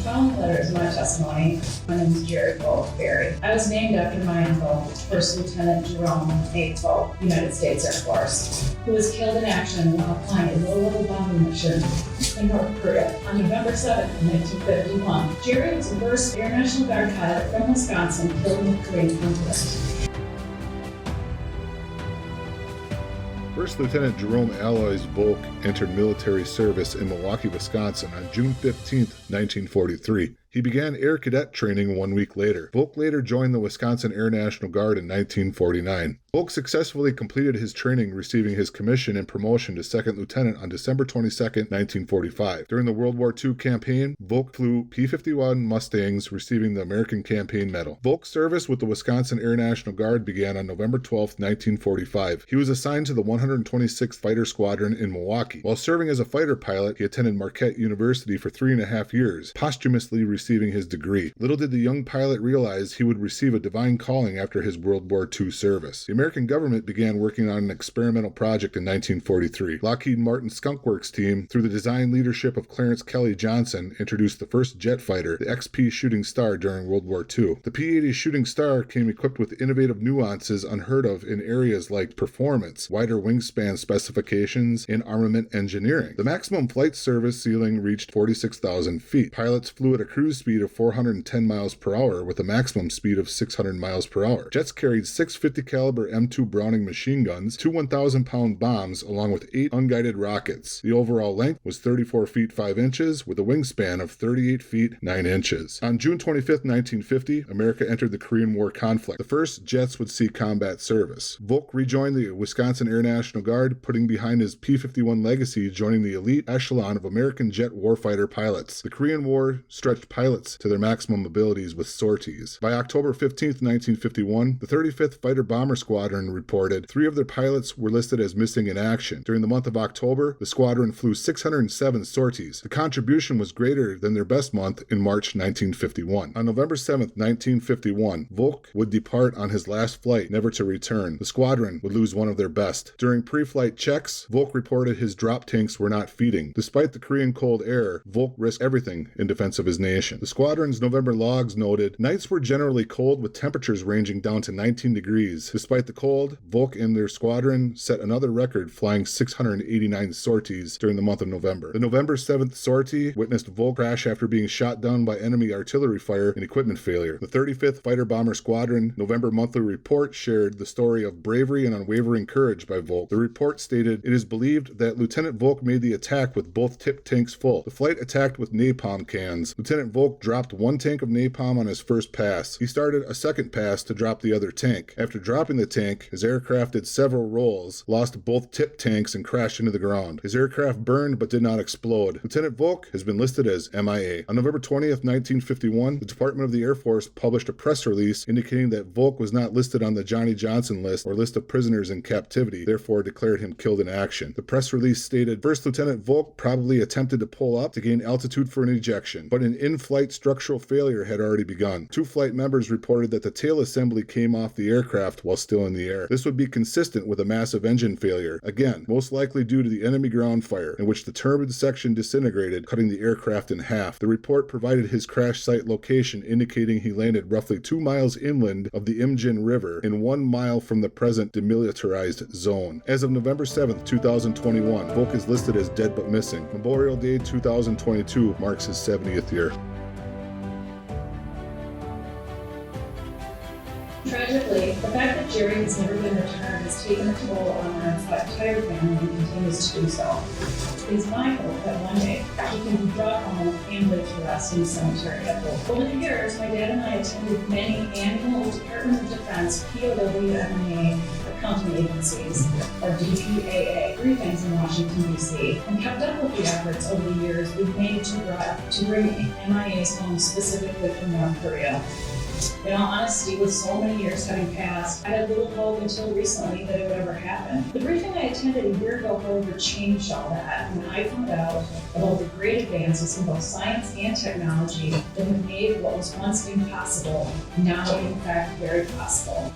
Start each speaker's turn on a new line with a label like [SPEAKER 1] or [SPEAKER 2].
[SPEAKER 1] following letter is my testimony. My name is Jerry Volk. I was named after my uncle, First Lieutenant Jerome A. Volk, United States Air Force, who was killed in action while flying a low-level bombing mission in North Korea on November 7, 1951. Jerry was the first Air National Guard pilot from Wisconsin killed in the Korean conflict.
[SPEAKER 2] First Lieutenant Jerome Alois Volk entered military service in Milwaukee, Wisconsin on June 15, 1943. He began Air Cadet training 1 week later. Volk later joined the Wisconsin Air National Guard in 1949. Volk successfully completed his training, receiving his commission and promotion to second lieutenant on December 22, 1945. During the World War II campaign, Volk flew P-51 Mustangs, receiving the American Campaign Medal. Volk's service with the Wisconsin Air National Guard began on November 12, 1945. He was assigned to the 126th Fighter Squadron in Milwaukee. While serving as a fighter pilot, he attended Marquette University for 3.5 years, posthumously receiving his degree. Little did the young pilot realize he would receive a divine calling after his World War II service. The American government began working on an experimental project in 1943. Lockheed Martin's Skunk Works team, through the design leadership of Clarence Kelly Johnson, introduced the first jet fighter, the XP Shooting Star, during World War II. The P-80 Shooting Star came equipped with innovative nuances unheard of in areas like performance, wider wingspan specifications, and armament engineering. The maximum flight service ceiling reached 46,000 feet. Pilots flew at a cruise speed of 410 miles per hour with a maximum speed of 600 miles per hour. Jets carried 6 50 caliber M2 Browning machine guns, 2 1,000-pound bombs, along with 8 unguided rockets. The overall length was 34 feet 5 inches with a wingspan of 38 feet 9 inches. On June 25, 1950, America entered the Korean War conflict. The first jets would see combat service. Volk rejoined the Wisconsin Air National Guard, putting behind his P-51 legacy, joining the elite echelon of American jet warfighter pilots. The Korean War stretched pilots to their maximum abilities with sorties. By October 15, 1951, the 35th Fighter Bomber Squadron reported 3 of their pilots were listed as missing in action. During the month of October, the squadron flew 607 sorties. The contribution was greater than their best month in March 1951. On November 7, 1951, Volk would depart on his last flight, never to return. The squadron would lose one of their best. During pre-flight checks, Volk reported his drop tanks were not feeding. Despite the Korean cold air, Volk risked everything in defense of his nation. The squadron's November logs noted, nights were generally cold with temperatures ranging down to 19 degrees. Despite the cold, Volk and their squadron set another record, flying 689 sorties during the month of November. The November 7th sortie witnessed Volk crash after being shot down by enemy artillery fire and equipment failure. The 35th Fighter Bomber Squadron November monthly report shared the story of bravery and unwavering courage by Volk. The report stated, it is believed that Lieutenant Volk made the attack with both tip tanks full. The flight attacked with napalm cans. Lieutenant Volk dropped 1 tank of napalm on his first pass. He started a second pass to drop the other tank. After dropping the tank, his aircraft did several rolls, lost both tip tanks, and crashed into the ground. His aircraft burned but did not explode. Lieutenant Volk has been listed as MIA. On November 20th, 1951, the Department of the Air Force published a press release indicating that Volk was not listed on the Johnny Johnson list or list of prisoners in captivity, therefore declared him killed in action. The press release stated, First Lieutenant Volk probably attempted to pull up to gain altitude for an ejection, but an in-flight structural failure had already begun. 2 flight members reported that the tail assembly came off the aircraft while still in the air. This would be consistent with a massive engine failure, again, most likely due to the enemy ground fire, in which the turbine section disintegrated, cutting the aircraft in half. The report provided his crash site location, indicating he landed roughly 2 miles inland of the Imjin River and 1 mile from the present demilitarized zone. As of November 7, 2021, Volk is listed as dead but missing. Memorial Day 2022 marks his 70th year.
[SPEAKER 1] Tragically, the fact that Jerry has never been returned has taken a toll on our entire family and continues to do so. It is my hope that one day he can be brought home and laid to rest in the cemetery at Volk. Over the years, my dad and I attended many annual Department of Defense POW accounting agencies, or DPAA, briefings in Washington, D.C., and kept up with the efforts over the years we've made to bring MIAs home specifically from North Korea. In all honesty, with so many years having passed, I had little hope until recently that it would ever happen. The briefing I attended a year ago, however, changed all that when I found out about the great advances in both science and technology that have made what was once impossible now in fact very possible.